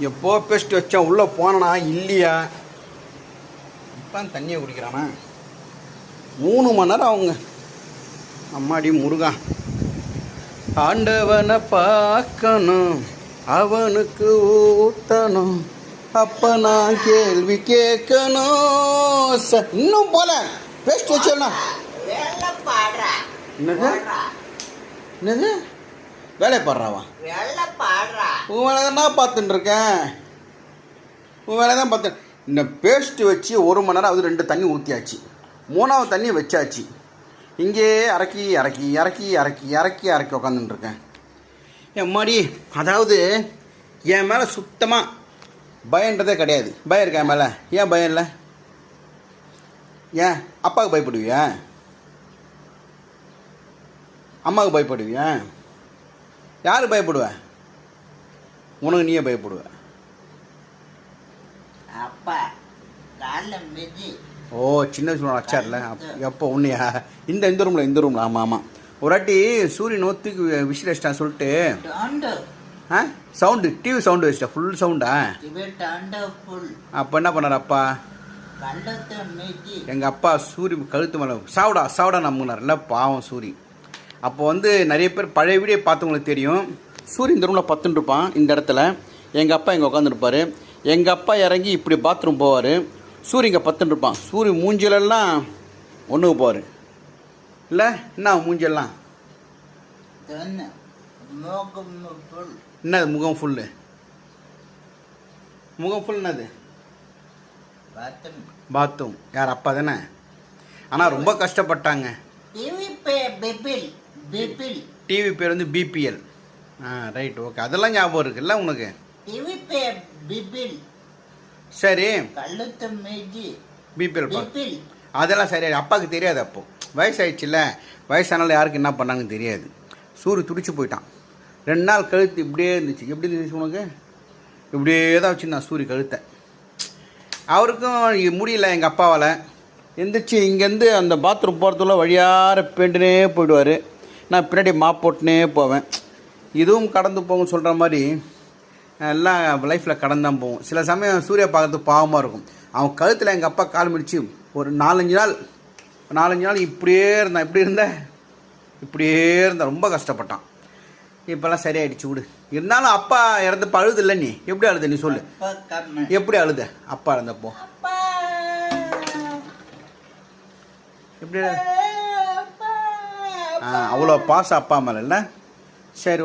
எப்போ பேஸ்ட் வச்சேன் உள்ளே போனனா இல்லையா இப்போ தண்ணியை குடிக்கிறானா 3 மணி நேரம் அவங்க அம்மாடி முருகா ஆண்டவனை பார்க்கணும் அவனுக்கு ஊத்தணும் அப்போ நான் கேள்வி கேட்கணும் இன்னும் போல பேஸ்ட் வச்சோன்னா என்னது என்னது வேலையை பாடுறாவா உன் வேலை தான் பார்த்துட்டு இருக்கேன் உன் வேலை தான் பார்த்து இந்த பேஸ்ட்டு வச்சு 1 மணி நேரம் அது 2 தண்ணி ஊற்றியாச்சு 3ஆவது தண்ணி வச்சாச்சு இங்கே இறக்கி இறக்கி இறக்கி இறக்கி இறக்கி இறக்கி உக்காந்துட்டுருக்கேன் என் மாடி அதாவது என் மேலே சுத்தமாக பயன்றதே கிடையாது பயம் இருக்கா என் மேலே ஏன் பயம் இல்லை ஏன் அப்பாவுக்கு பயப்படுவியா அம்மாவுக்கு பயப்படுவியா யாரு பயப்படுவேன் உனக்கு நீயே பயப்படுவ அப்பா ஓ சின்ன வயசுல அச்சார்ல எப்போ உன்னையா இந்த ரூமில் ஆமாம் ஆமாம் ஒரு வாட்டி சூரியன் நோத்துக்கு விசிலேஸ்டா சொல்லிட்டு சவுண்டு டிவி சவுண்டு வச்சிட்டா ஃபுல் சவுண்டா அப்போ என்ன பண்ணார் அப்பா எங்கள் அப்பா சூரி கழுத்து மேலே சாவுடா நம்பினார் இல்லை பாவம் சூரி அப்போ வந்து நிறைய பேர் பழைய வீடியோ பார்த்தவங்களுக்கு தெரியும் சூரிய இந்த ரூமில் பத்துன்னு இருப்பான் இந்த இடத்துல எங்கள் அப்பா இங்கே உட்காந்துருப்பார் எங்கள் அப்பா இறங்கி இப்படி பாத்ரூம் போவார் சூரிய இங்கே பத்துன்னு இருப்பான் சூரிய மூஞ்சிலெல்லாம் ஒன்றுக்கு போவார் இல்லை என்ன மூஞ்செல்லாம் என்னது முகம் ஃபுல்லு என்னது பாத்ரூம் யார் அப்பா தானே ஆனால் ரொம்ப கஷ்டப்பட்டாங்க டிவி பேர் வந்து பிபிஎல் ரைட் ஓகே அதெல்லாம் ஞாபகம் இருக்குல்ல உனக்கு சரி பிபிஎல் அதெல்லாம் சரி அப்பாவுக்கு தெரியாது அப்போ வயசாயிடுச்சுல்ல வயசானாலும் யாருக்கு என்ன பண்ணாங்கன்னு தெரியாது சூரிய துடிச்சு போயிட்டான் 2 நாள் கழுத்து இப்படியே இருந்துச்சு எப்படி இருந்துச்சு உனக்கு இப்படியே தான் வச்சுருந்தான் சூரிய கழுத்தை அவருக்கும் முடியல எங்கள் அப்பாவால் எந்திரிச்சு இங்கேருந்து அந்த பாத்ரூம் போகிறதுக்குள்ள வழியார பேண்டுனே போயிடுவார் நான் பின்னாடி மாப் போட்டுனே போவேன் இதுவும் கடந்து போகும் சொல்கிற மாதிரி எல்லாம் லைஃப்பில் கடந்தான் போகும் சில சமயம் சூரிய பார்க்கறதுக்கு பாவமாக இருக்கும் அவன் கழுத்தில் எங்கள் அப்பா கால் மிதிச்சு ஒரு 4-5 நாள் இப்படியே இருந்தான் இப்படியே இருந்தான் ரொம்ப கஷ்டப்பட்டான் இப்போல்லாம் சரியாயிடுச்சு விடு இருந்தாலும் அப்பா இறந்தப்போ அழுது இல்லை நீ எப்படி அழுத நீ சொல்லு எப்படி அழுத அப்பா இறந்தப்போ எப்படி அவ்வளோ பாசம் அப்பா மேலே இல்லை சரி